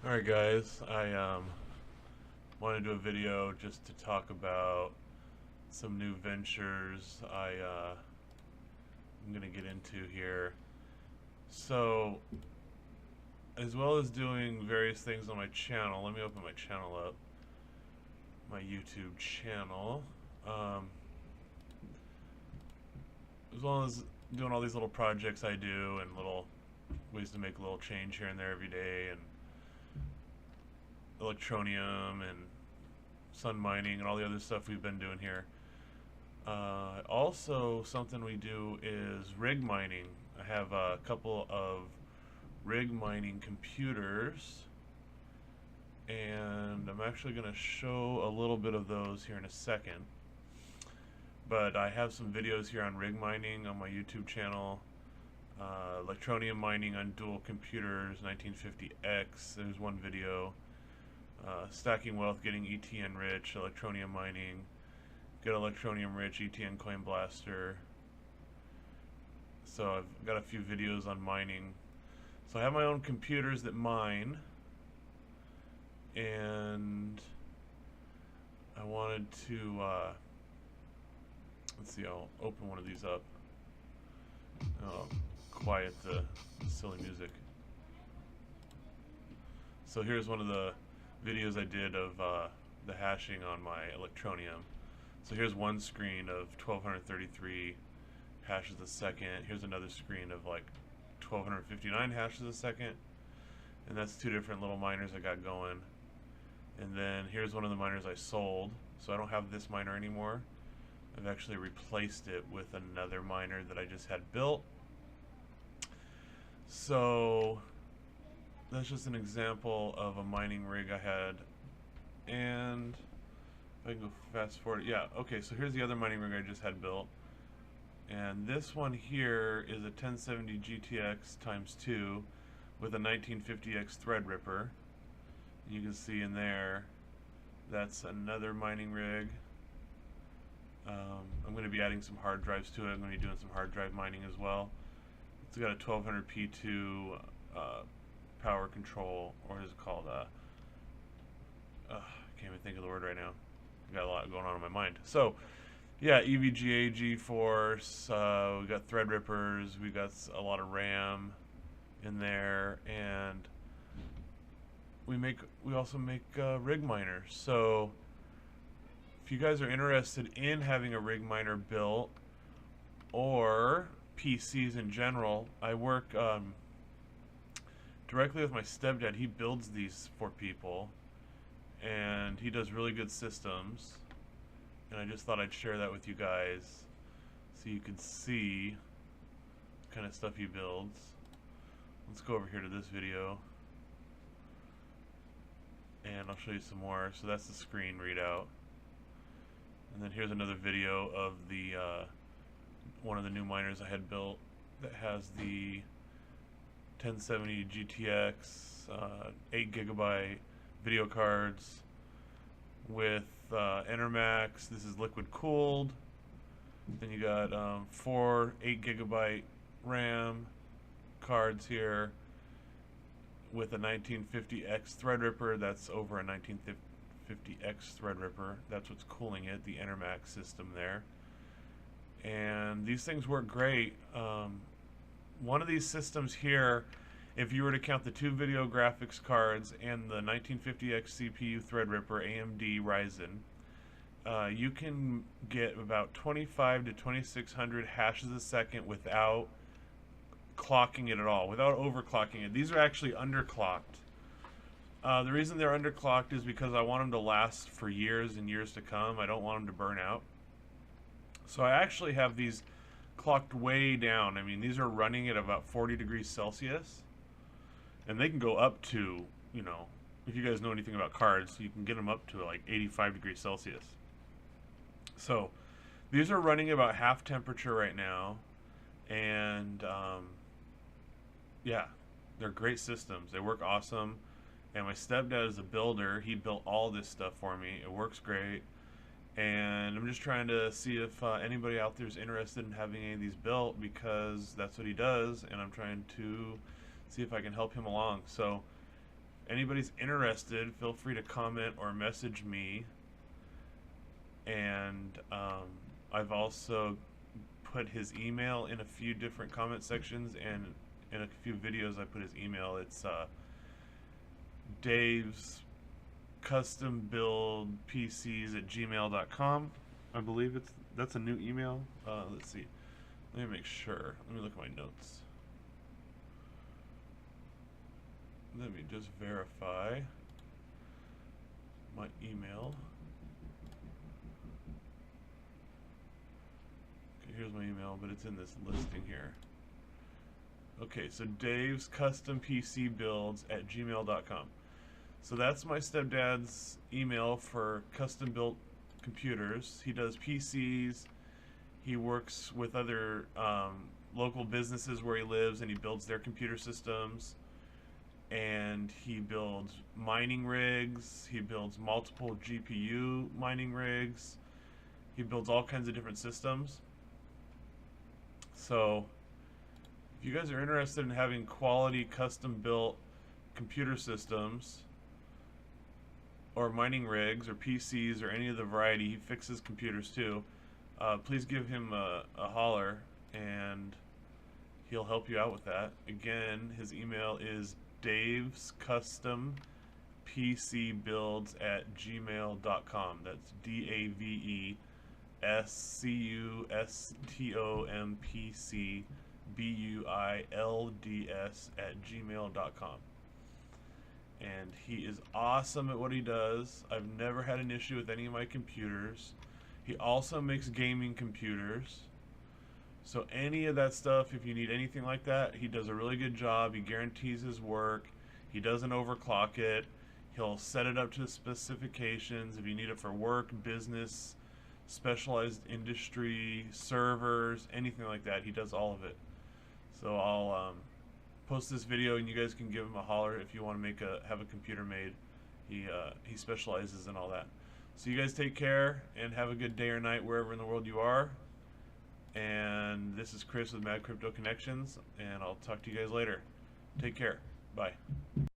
Alright guys, I want to do a video just to talk about some new ventures I'm going to get into here. So, as well as doing various things on my channel, let me open my channel up, my YouTube channel, as well as doing all these little projects I do and little ways to make a little change here and there every day, and electronium and sun mining and all the other stuff we've been doing here. Also, something we do is rig mining. I have a couple of rig mining computers, and I'm actually going to show a little bit of those here in a second. But I have some videos here on rig mining on my YouTube channel. Electronium mining on dual computers, 1950X, there's one video. Stacking wealth, getting ETN rich, electronium mining, get electronium rich, ETN coin blaster. So I've got a few videos on mining. So I have my own computers that mine, and I wanted to, let's see, I'll open one of these up. I'll quiet the silly music. So here's one of the videos I did of the hashing on my electronium. So here's one screen of 1233 hashes a second. Here's another screen of like 1259 hashes a second. And that's two different little miners I got going. And then here's one of the miners I sold. So I don't have this miner anymore. I've actually replaced it with another miner that I just had built. So that's just an example of a mining rig I had. And if I can go fast forward, yeah, okay, so here's the other mining rig I just had built. And this one here is a 1070 GTX times 2 with a 1950X Threadripper. You can see in there, that's another mining rig. I'm going to be adding some hard drives to it. I'm going to be doing some hard drive mining as well. It's got a 1200P2 power control, or what is it called? I can't even think of the word right now. I've got a lot going on in my mind. So, yeah, EVGA, GeForce, we got Threadrippers, we got a lot of RAM in there, and we also make rig miners. So, if you guys are interested in having a rig miner built, or PCs in general, I work directly with my stepdad. He builds these for people, and he does really good systems, and I just thought I'd share that with you guys so you could see the kind of stuff he builds. Let's go over here to this video, and I'll show you some more. So that's the screen readout, and then here's another video of the one of the new miners I had built that has the 1070 GTX 8GB video cards with Enermax. This is liquid cooled. Then you got 4 8GB RAM cards here with a 1950X Threadripper. That's over a 1950X Threadripper. That's what's cooling it, the Enermax system there. And these things work great. One of these systems here, if you were to count the 2 video graphics cards and the 1950X CPU Threadripper AMD Ryzen, you can get about 25 to 2600 hashes a second without clocking it at all, without overclocking it. These are actually underclocked. The reason they're underclocked is because I want them to last for years and years to come. I don't want them to burn out. So I actually have these clocked way down. I mean, these are running at about 40 degrees Celsius, and they can go up to, you know, if you guys know anything about cards, you can get them up to like 85 degrees Celsius. So these are running about half temperature right now, and yeah, they're great systems. They work awesome, and my stepdad is a builder. He built all this stuff for me. It works great. And I'm just trying to see if anybody out there is interested in having any of these built, because that's what he does, and I'm trying to see if I can help him along. So anybody's interested, feel free to comment or message me. And I've also put his email in a few different comment sections, and in a few videos I put his email. It's Dave's Custom Build PCs at gmail.com. I believe that's a new email. Let's see. Let me make sure. Let me look at my notes. Let me just verify my email. Okay, here's my email, but it's in this listing here. Okay, so Dave's Custom PC Builds at gmail.com. So that's my stepdad's email for custom built computers. He does PCs. He works with other local businesses where he lives, and he builds their computer systems. And he builds mining rigs. He builds multiple GPU mining rigs. He builds all kinds of different systems. So if you guys are interested in having quality custom built computer systems or mining rigs or PCs or any of the variety, he fixes computers too, please give him a holler and he'll help you out with that. Again, his email is Dave's Custom PC Builds at gmail.com. That's DAVESCUSTOMPCBUILDS at gmail.com. And he is awesome at what he does. I've never had an issue with any of my computers. He also makes gaming computers. So any of that stuff, if you need anything like that, he does a really good job. He guarantees his work. He doesn't overclock it. He'll set it up to the specifications. If you need it for work, business, specialized industry, servers, anything like that, he does all of it. So I'll post this video, and you guys can give him a holler if you want to have a computer made. He specializes in all that. So you guys take care and have a good day or night wherever in the world you are. And this is Chris with Mad Crypto Connections, and I'll talk to you guys later. Take care. Bye.